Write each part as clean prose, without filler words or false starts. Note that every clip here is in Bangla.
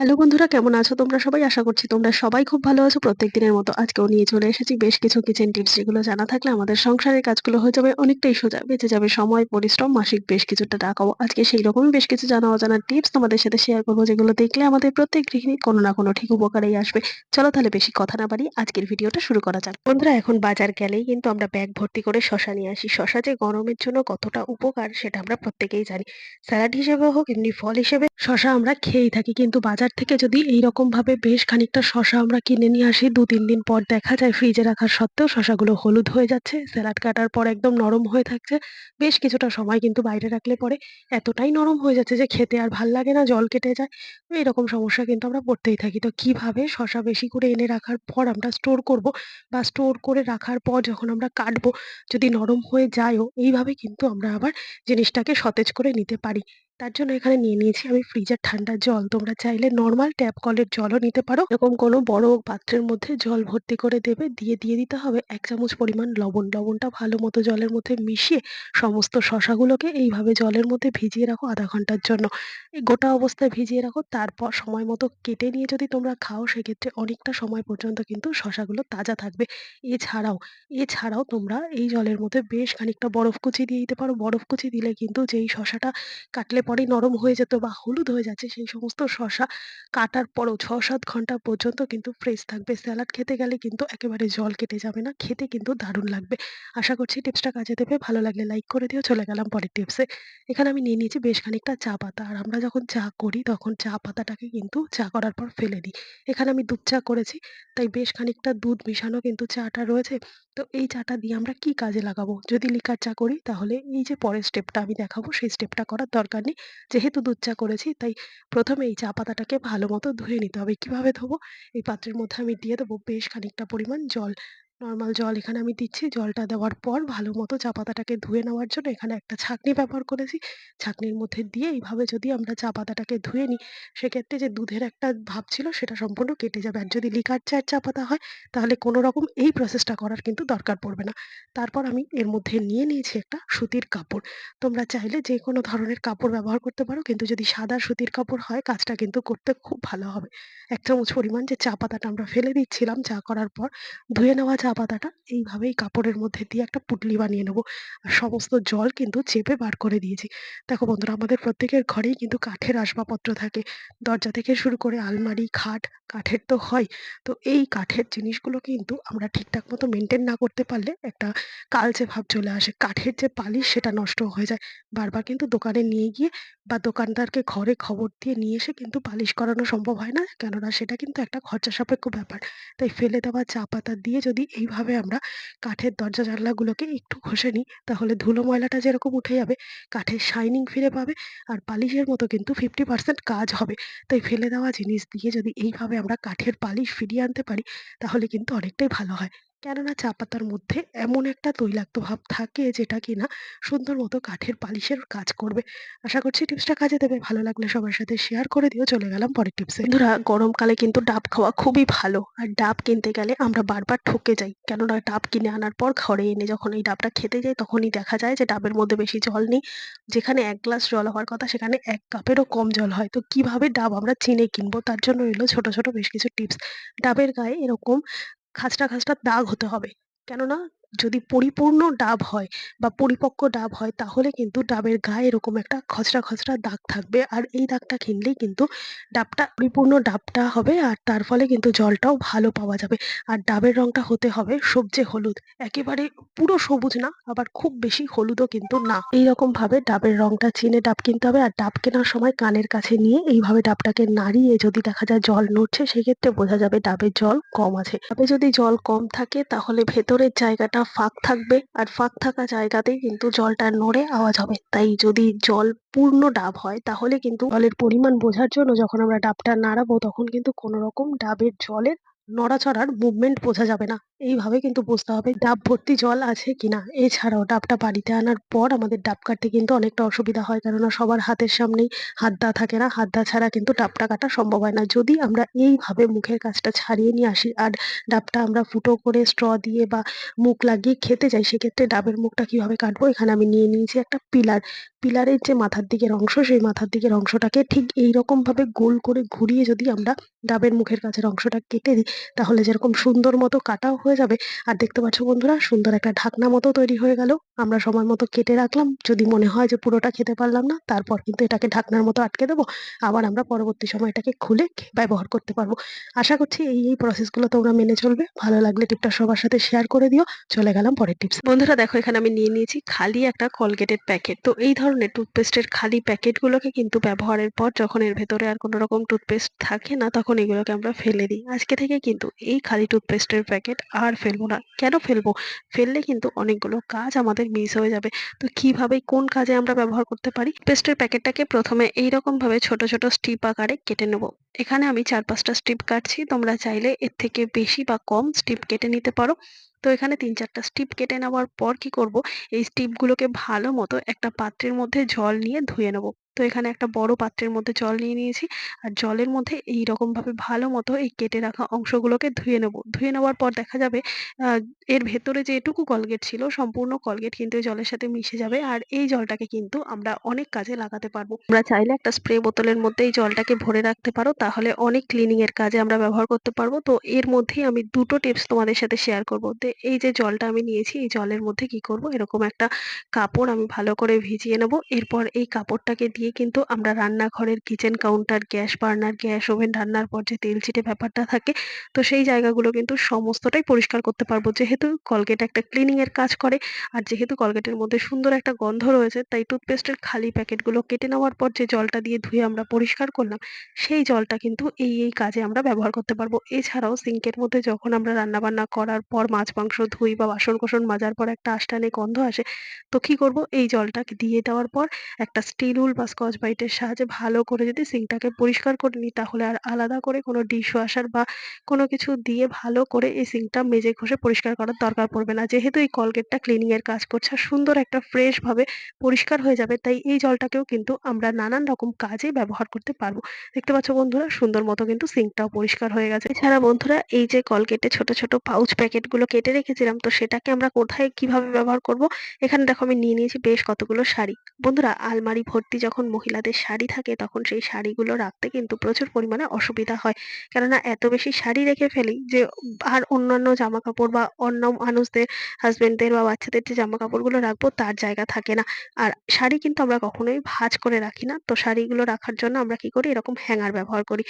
হ্যালো বন্ধুরা, কেমন আছো তোমরা সবাই? আশা করছি তোমরা সবাই খুব ভালো আছো। প্রত্যেকদিনের মতো আজকেও নিয়ে চলে এসেছি বেশ কিছু কিচেন টিপস, যেগুলো জানা থাকলে আমাদের সংসারের কাজগুলো হয়ে যাবে অনেকটাই সোজা। বেঁচে যাবে সময়, পরিশ্রম, মাসিক বেশ কিছুটা টাকাও। আজকে সেই রকমই বেশ কিছু জানা অজানা টিপস তোমাদের সাথে শেয়ার করবো, যেগুলো দেখলে আমাদের প্রত্যেক গৃহিণীর কোনো না কোনো ঠিক উপকারেই আসবে। চলো তাহলে বেশি কথা না বাড়িয়ে আজকের ভিডিওটা শুরু করা যাক। বন্ধুরা, এখন বাজার গেলেই কিন্তু আমরা ব্যাগ ভর্তি করে শশা নিয়ে আসি। শশা যে গরমের জন্য কতটা উপকার সেটা আমরা প্রত্যেকেই জানি। স্যালাড হিসেবে হোক, এমনি ফল হিসেবে শশা আমরা খেয়েই থাকি। কিন্তু বাজার থেকে যদি এইরকম ভাবে বেশ খানিকটা শশা আমরা কিনে নিয়ে আসি, ২-৩ দিন পর দেখা যায় ফ্রিজে রাখা সত্ত্বেও শশাগুলো হলুদ হয়ে যাচ্ছে, স্যালাড কাটার পর একদম নরম হয়ে থাকছে। বেশ কিছুটা সময় কিন্তু বাইরে রাখলে পরে এতটাই নরম হয়ে যাচ্ছে যে খেতে আর ভাল লাগে না, জল কেটে যায়। এইরকম সমস্যা কিন্তু আমরা পড়তেই থাকি। তো কিভাবে শশা বেশি করে এনে রাখার পর আমরা স্টোর করব, বা স্টোর করে রাখার পর যখন আমরা কাটবো, যদি নরম হয়ে যায়ও, এইভাবে কিন্তু আমরা আবার জিনিসটাকে সতেজ করে নিতে পারি। তার জন্য এখানে নিয়ে নিয়েছি আমি ফ্রিজের ঠান্ডা জল। তোমরা চাইলে নরমাল ট্যাপ কলের জলও নিতে পারো। এরকম কোনো বড় পাত্রের মধ্যে জল ভর্তি করে দেবে। দিয়ে দিতে হবে ১ চামচ পরিমাণ লবণ। লবণটা ভালো মতো জলের মধ্যে মিশিয়ে সমস্ত শশাগুলোকে এইভাবে জলের মধ্যে ভিজিয়ে রাখো ০.৫ ঘন্টার জন্য। এই গোটা অবস্থায় ভিজিয়ে রাখো। তারপর সময় মতো কেটে নিয়ে যদি তোমরা খাও, সেক্ষেত্রে অনেকটা সময় পর্যন্ত কিন্তু শশাগুলো তাজা থাকবে। এছাড়াও এছাড়াও তোমরা এই জলের মধ্যে বেশ খানিকটা বরফ কুচি দিয়ে দিতে পারো। বরফ কুচি দিলে কিন্তু যেই শশাটা কাটলে পরেই নরম হয়ে যেত বা হলুদ হয়ে যাচ্ছে, সেই সমস্ত শসা কাটার পরও ৬-৭ ঘন্টা পর্যন্ত কিন্তু ফ্রেশ থাকবে। স্যালাড খেতে গেলে কিন্তু একেবারে জল কেটে যাবে না। খেতে কিন্তু দারুণ লাগবে। আশা করছি টিপসটা কাজে দেবে। ভালো লাগলে লাইক করে দিও। চলে গেলাম পরের টিপসে। এখানে আমি নিয়ে নিয়েছি বেশ খানিকটা চা পাতা। আর আমরা যখন চা করি তখন চা পাতাটাকে কিন্তু চা করার পর ফেলে দিই। এখানে আমি দুধ চা করেছি, তাই বেশ খানিকটা দুধ মিশানো কিন্তু চাটা রয়েছে। তো এই চাটা দিয়ে আমরা কি কাজে লাগাবো? যদি লিকার চা করি তাহলে এই যে পরের স্টেপটা আমি দেখাবো, সেই স্টেপটা করার দরকার নেই। যেহেতু দুধ চা করেছি, তাই ১ম এই চা পাতাটাকে ভালোমতো ধুয়ে নিতে হবে। কিভাবে ধোবো? এই পাত্রের মধ্যে আমি দিয়ে দেবো বেশ খানিকটা পরিমাণ জল। নরমাল জল এখানে আমি দিচ্ছি। জলটা দেওয়ার পর ভালোমতো চা পাতাটাকে ধুয়ে নেওয়ার জন্য এখানে একটা ছাঁকনি ব্যবহার করেছি। ছাঁকনির মধ্যে দিয়ে এইভাবে যদি আমরা চা পাতাটাকে ধুয়ে নিই, সেক্ষেত্রে যে দুধের একটা ভাব ছিল সেটা সম্পূর্ণ কেটে যাবে। আর যদি লিকার চায়ের চা পাতা হয়, তাহলে কোনো রকম এই প্রসেসটা করার কিন্তু দরকার পড়বে না। তারপর আমি এর মধ্যে নিয়ে নিয়েছি একটা সুতির কাপড়। তোমরা চাইলে যেকোনো ধরনের কাপড় ব্যবহার করতে পারো। কিন্তু যদি সাদা সুতির কাপড় হয়, কাজটা কিন্তু করতে খুব ভালো হবে। ১ চামচ পরিমাণ যে চা পাতাটা আমরা ফেলে দিচ্ছিলাম চা করার পর, ধুয়ে নেওয়া চা পাতাটা এইভাবেই কাপড়ের মধ্যে দিয়ে একটা পুঁটলি বানিয়ে নেব। আর সমস্ত জল কিন্তু চেপে বার করে দিয়েছি। দেখো বন্ধুরা, আমাদের প্রত্যেকের ঘরেই কিন্তু কাঠের আসবাবপত্র থাকে। দরজা থেকে শুরু করে আলমারি, খাট কাঠের তো হয়। তো এই কাঠের জিনিসগুলো কিন্তু আমরা ঠিকঠাক মতো মেইনটেইন না করতে পারলে একটা কালচে ভাব চলে আসে। কাঠের যে পালিশ সেটা নষ্ট হয়ে যায়। বারবার কিন্তু দোকানে নিয়ে গিয়ে বা দোকানদারকে ঘরে খবর দিয়ে নিয়ে এসে কিন্তু পালিশ করানো সম্ভব হয় না। কেননা সেটা কিন্তু একটা খরচা সাপেক্ষ ব্যাপার। তাই ফেলে দেওয়া চা পাতা দিয়ে যদি এইভাবে আমরা কাঠের দরজা জানলাগুলোকে একটু ঘষে নিই, তাহলে ধুলো ময়লাটা যেরকম উঠে যাবে, কাঠের শাইনিং ফিরে পাবে। আর পালিশের মতো কিন্তু 50% কাজ হবে। তাই ফেলে দেওয়া জিনিস দিয়ে যদি এইভাবে আমরা কাঠের পালিশ ফিরিয়ে আনতে পারি, তাহলে কিন্তু অনেকটাই ভালো হয়। কেননা চা পাতার মধ্যে এমন একটা তৈলাক্ত ভাব থাকে, যেটা কিনা সুন্দর মতো কাঠের পালিশের কাজ করবে। আশা করছি টিপসটা কাজে দেবে। ভালো লাগলে সবার সাথে শেয়ার করে দিও। চলে গেলাম পরের টিপসে। বন্ধুরা, গরমকালে কিন্তু ডাব খাওয়া খুবই ভালো। আর ডাব কিনতে গেলে আমরা বারবার ঠকে যাই। কেননা ডাব কিনে আনার পর ঘরে এনে যখন এই ডাবটা খেতে যাই, তখনই দেখা যায় যে ডাবের মধ্যে বেশি জল নেই। যেখানে ১ গ্লাস জল হওয়ার কথা, সেখানে ১ কাপেরও কম জল হয়। তো কিভাবে ডাব আমরা চিনে কিনবো, তার জন্য এলো ছোট, ছোট বেশ কিছু টিপস। ডাবের গায়ে এরকম খাঁজটা, খাঁজটা দাগ হতে হবে। কেননা যদি পরিপূর্ণ ডাব হয় বা পরিপক্ক ডাব হয়, তাহলে কিন্তু ডাবের গায়ে এরকম একটা খচরা, খচরা দাগ থাকবে। আর এই দাগটা কিনলেই কিন্তু ডাবটা পরিপূর্ণ ডাবটা হবে। আর তার ফলে কিন্তু জলটাও ভালো পাওয়া যাবে। আর ডাবের রংটা হতে হবে সবজে হলুদ। একেবারে পুরো সবুজ না, আবার খুব বেশি হলুদও কিন্তু না। এইরকমভাবে ডাবের রংটা চিনে ডাব কিনতে হবে। আর ডাব কেনার সময় কানের কাছে নিয়ে এইভাবে ডাবটাকে নাড়িয়ে যদি দেখা যায় জল নড়ছে, সেক্ষেত্রে বোঝা যাবে ডাবের জল কম আছে। ডাবে যদি জল কম থাকে, তাহলে ভেতরের জায়গাটা ফাঁক থাকবে। আর ফাঁক থাকা জায়গাতেই কিন্তু জলটা নড়ে আওয়াজ হবে। তাই যদি জল পূর্ণ ডাব হয়, তাহলে কিন্তু জলের পরিমাণ বোঝার জন্য যখন আমরা ডাবটা নাড়াবো, তখন কিন্তু কোনো রকম ডাবের জলের নড়াচড়ার মুভমেন্ট বোঝা যাবে না। এইভাবে কিন্তু বুঝতে হবে ডাব ভর্তি জল আছে কিনা। এছাড়াও ডাবটা বাড়িতে আনার পর আমাদের ডাব কাটতে কিন্তু অনেকটা অসুবিধা হয়। কেননা সবার হাতের সামনেই হাতদা থাকে না। হাতদা ছাড়া কিন্তু ডাবটা কাটা সম্ভব হয় না। যদি আমরা এইভাবে মুখের কাছটা ছাড়িয়ে নিয়ে আসি আর ডাবটা আমরা ফুটো করে স্ট্র দিয়ে বা মুখ লাগিয়ে খেতে যাই, সেক্ষেত্রে ডাবের মুখটা কিভাবে কাটবো? এখানে আমি নিয়ে নিয়েছি একটা পিলার। পিলারের যে মাথার দিকের অংশ, সেই মাথার দিকের অংশটাকে ঠিক এইরকমভাবে গোল করে ঘুরিয়ে যদি আমরা ডাবের মুখের কাছের অংশটা কেটে দিই, তাহলে যেরকম সুন্দর মতো কাটাও হয়ে যাবে। আর দেখতে পাচ্ছ বন্ধুরা, সুন্দর একটা ঢাকনা মতো তৈরি হয়ে গেল। আমরা সময় মতো কেটে রাখলাম। যদি মনে হয় যে পুরোটা খেতে পারলাম না, তারপর কিন্তু এটাকে ঢাকনার মতো আটকে দেবো। আবার আমরা পরবর্তী সময় এটাকে খুলে ব্যবহার করতে পারবো। আশা করছি এই প্রসেসগুলো তোমরা মেনে চলবে। ভালো লাগলে টিপটা সবার সাথে শেয়ার করে দিও। চলে গেলাম পরের টিপস। বন্ধুরা দেখো, এখানে আমি নিয়ে নিয়েছি খালি একটা কলগেটের প্যাকেট। তো এই ধরনের টুথপেস্টের খালি প্যাকেটগুলোকে কিন্তু ব্যবহারের পর যখন এর ভেতরে আর কোনো রকম টুথপেস্ট থাকে না, তখন এগুলোকে আমরা ফেলে দিই। আজকে থেকে কিন্তু এই খালি টুথপেস্টের প্যাকেট আর ফেলবো না। কেন ফেলবো? ফেললে কিন্তু অনেকগুলো কাজ আমাদের মিস হয়ে যাবে। তো কিভাবে কোন কাজে আমরা ব্যবহার করতে পারি? পেস্টের প্যাকেটটাকে প্রথমে এইরকম ভাবে ছোট ছোট স্ট্রিপ আকারে কেটে নেব। এখানে আমি ৪-৫টা স্ট্রিপ কাটছি। তোমরা চাইলে এর থেকে বেশি বা কম স্ট্রিপ কেটে নিতে পারো। তো এখানে ৩-৪টা স্ট্রিপ কেটে নেওয়ার পর কি করব, এই স্ট্রিপগুলোকে ভালো মতো একটা পাত্রের মধ্যে জল নিয়ে ধুয়ে নেব। তো এখানে একটা বড় পাত্রের মধ্যে জল নিয়ে নিয়েছি। আর জলের মধ্যে এইরকম ভাবে ভালো মতো এই কেটে রাখা অংশগুলোকে ধুয়ে নেব। ধুয়ে নেওয়ার পর দেখা যাবে আ এর ভেতরে যে এটুকু কলগেট ছিল, সম্পূর্ণ কলগেট কিন্তু এই জলের সাথে মিশে যাবে। আর এই জলটাকে কিন্তু আমরা অনেক কাজে লাগাতে পারবো। তোমরা চাইলে একটা স্প্রে বোতলের মধ্যে এই জলটাকে ভরে রাখতে পারো। তাহলে অনেক ক্লিনিং এর কাজে আমরা ব্যবহার করতে পারবো। তো এর মধ্যেই আমি ২ টো টিপস তোমাদের সাথে শেয়ার করব। এই যে জলটা আমি নিয়েছি, এই জলের মধ্যে কি করব, এরকম একটা কাপড় আমি ভালো করে ভিজিয়ে নেব। এরপর এই কাপড়টাকে দিয়ে কিন্তু আমরা রান্নাঘরের kitchen counter, gas burner, gas oven রান্নার পর যে তেল চিটে ব্যাপারটা থাকে, তো সেই জায়গাগুলো কিন্তু সমস্তটাই পরিষ্কার করতে পারবো। যেহেতু কলগেট একটা ক্লিনিং এর কাজ করে, আর যেহেতু কলগেটের মধ্যে সুন্দর একটা গন্ধ রয়েছে, তাই টুথপেস্টের খালি প্যাকেটগুলো কেটে নেওয়ার পর যে জলটা দিয়ে ধুয়ে আমরা পরিষ্কার করলাম, সেই জলটা কিন্তু এই কাজে আমরা ব্যবহার করতে পারবো। এছাড়াও সিঙ্কের মধ্যে যখন আমরা রান্নাবান্না করার পর মাছ মাংস ধুই বা বাসন-কোসন মাজার পর একটা আষ্টানে গন্ধ আসে, তো কি করব, এই জলটাকে দিয়ে দেওয়ার পর একটা স্টিল উল বা স্কচ ব্রাইটের সাহায্যে ভালো করে যদি সিঙ্কটাকে পরিষ্কার করে নিই, তাহলে আর আলাদা করে কোনো ডিশ ওয়াশার বা কোনো কিছু দিয়ে ভালো করে এই সিঙ্কটা মেজে ঘষে পরিষ্কার করার দরকার পড়বে না। যেহেতু এই কলগেটটা ক্লিনিং এর কাজ করছে আর সুন্দর একটা ফ্রেশ ভাবে পরিষ্কার হয়ে যাবে, তাই এই জলটাকেও কিন্তু আমরা নানান রকম কাজে ব্যবহার করতে পারবো। দেখতে পাচ্ছ বন্ধুরা, সুন্দর মতো কিন্তু সিঙ্কটাও পরিষ্কার হয়ে গেছে। এছাড়া বন্ধুরা, এই যে কলগেটে ছোট ছোট পাউচ প্যাকেটগুলো কেটে রেখেছিলাম, তো সেটাকে আমরা কোথায় কিভাবে ব্যবহার করব? এখানে দেখো আমি নিয়ে নিয়েছি বেশ কতগুলো শাড়ি। বন্ধুরা, আলমারি ভর্তি যখন মহিলাদের শাড়ি থাকে, তখন সেই শাড়িগুলো রাখতে কিন্তু প্রচুর পরিমাণে অসুবিধা হয়। কেননা এত বেশি শাড়ি রেখে ফেলি যে আর অন্যান্য জামাকাপড় বা অন্য মানুষদের, হাসব্যান্ডদের বা বাচ্চাদের যে জামাকাপড়গুলো রাখবো, তার জায়গা থাকে না। আর শাড়ি কিন্তু আমরা কখনোই ভাঁজ করে রাখি না। তো শাড়িগুলো রাখার জন্য আমরা কি করি, এরকম হ্যাঙ্গার ব্যবহার করি।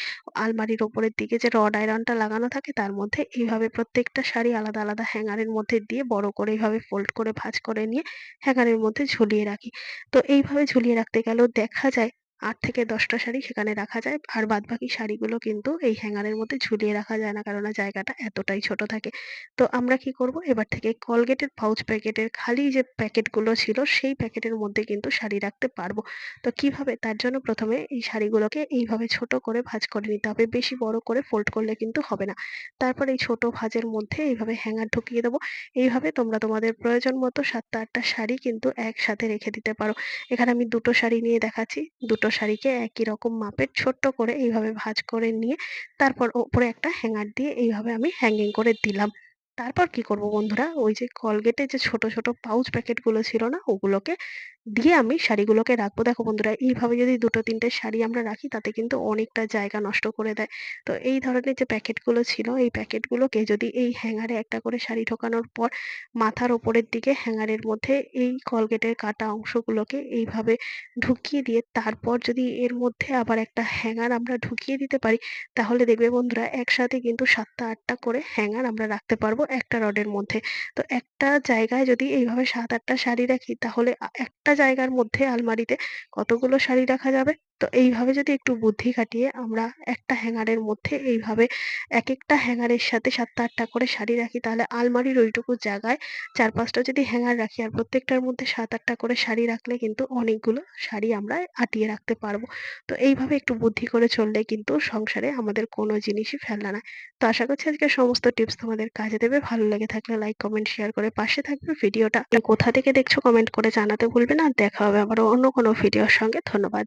আলমারির ওপরের দিকে যে রড আয়রনটা লাগানো থাকে, তার মধ্যে এইভাবে প্রত্যেকটা শাড়ি আলাদা আলাদা হ্যাঙ্গারের মধ্যে দিয়ে বড় করে এইভাবে ফোল্ড করে ভাঁজ করে নিয়ে হ্যাঙ্গারের মধ্যে ঝুলিয়ে রাখি। তো এইভাবে ঝুলিয়ে রাখতে গেলেও দেখা যায় ৮ থেকে ১০ টা শাড়ি সেখানে রাখা যায়। আর বাদবাকি শাড়িগুলো কিন্তু এই হ্যাঙ্গারের মধ্যে ঝুলিয়ে রাখা যায় না। কেননা জায়গাটা এতটাই ছোট থাকে। তো আমরা কি করব, এবার থেকে কলগেটের পাউচ প্যাকেটের খালি যে প্যাকেটগুলো ছিল, সেই প্যাকেটের মধ্যে কিন্তু শাড়ি রাখতে পারবো। তো কিভাবে? তার জন্য প্রথমে এই শাড়িগুলোকে এইভাবে ছোট করে ভাঁজ করে নিতে হবে। বেশি বড় করে ফোল্ড করলে কিন্তু হবে না। তারপর এই ছোট ভাঁজের মধ্যে এইভাবে হ্যাঙ্গার ঢুকিয়ে দেবো। এইভাবে তোমরা তোমাদের প্রয়োজন মতো ৭টা ৮টা শাড়ি কিন্তু একসাথে রেখে দিতে পারো। এখানে আমি ২ টো শাড়ি নিয়ে দেখাচ্ছি। ২ টো শাড়িকে একই রকম মাপের ছোট্ট করে এইভাবে ভাঁজ করে নিয়ে তারপর ওপরে একটা হ্যাঙ্গার দিয়ে এইভাবে আমি হ্যাঙ্গিং করে দিলাম। তারপর কি করব বন্ধুরা, ওই যে কলগেটের যে ছোট ছোট পাউচ প্যাকেটগুলো ছিল না, ওগুলোকে দিয়ে আমি শাড়িগুলোকে রাখবো। দেখো বন্ধুরা, এইভাবে যদি ২ টো ৩ টে শাড়ি আমরা রাখি, তাতে কিন্তু অনেকটা জায়গা নষ্ট করে দেয়। তো এই ধরনের যে প্যাকেটগুলো ছিল, এই প্যাকেটগুলোকে যদি এই হ্যাঙ্গারে একটা করে শাড়ি ঢোকানোর পর মাথার ওপরের দিকে হ্যাঙ্গারের মধ্যে এই কলগেটের কাটা অংশগুলোকে এইভাবে ঢুকিয়ে দিয়ে তারপর যদি এর মধ্যে আবার একটা হ্যাঙ্গার আমরা ঢুকিয়ে দিতে পারি, তাহলে দেখবে বন্ধুরা, একসাথে কিন্তু ৭টা ৮টা করে হ্যাঙ্গার আমরা রাখতে পারবো একটা রডের মধ্যে। তো একটা জায়গায় যদি এইভাবে ৭-৮টা শাড়ি রাখি, তাহলে একটা জায়গার মধ্যে আলমারিতে কতগুলো শাড়ি রাখা যাবে? তো এইভাবে যদি একটু বুদ্ধি খাটিয়ে আমরা একটা হ্যাঙ্গারের মধ্যে এইভাবে একেকটা হ্যাঙ্গারের সাথে ৭ টা ৮ টা করে শাড়ি রাখি, তাহলে আলমারির ওইটুকু জায়গায় ৪-৫ টা যদি হ্যাঙ্গার রাখি আর প্রত্যেকটার মধ্যে ৭-৮ টা করে শাড়ি রাখলে কিন্তু অনেকগুলো শাড়ি আমরা আটিয়ে রাখতে পারবো। তো এইভাবে একটু বুদ্ধি করে চললে কিন্তু সংসারে আমাদের কোনো জিনিসই ফেলনা না। তো আশা করছি আজকের সমস্ত টিপস তোমাদের কাজে দেবে। ভালো লেগে থাকলে লাইক, কমেন্ট, শেয়ার করে পাশে থাকবে। ভিডিওটা কোথা থেকে দেখছো কমেন্ট করে জানাতে ভুলবে না। দেখা হবে আবারও অন্য কোনো ভিডিওর সঙ্গে। ধন্যবাদ।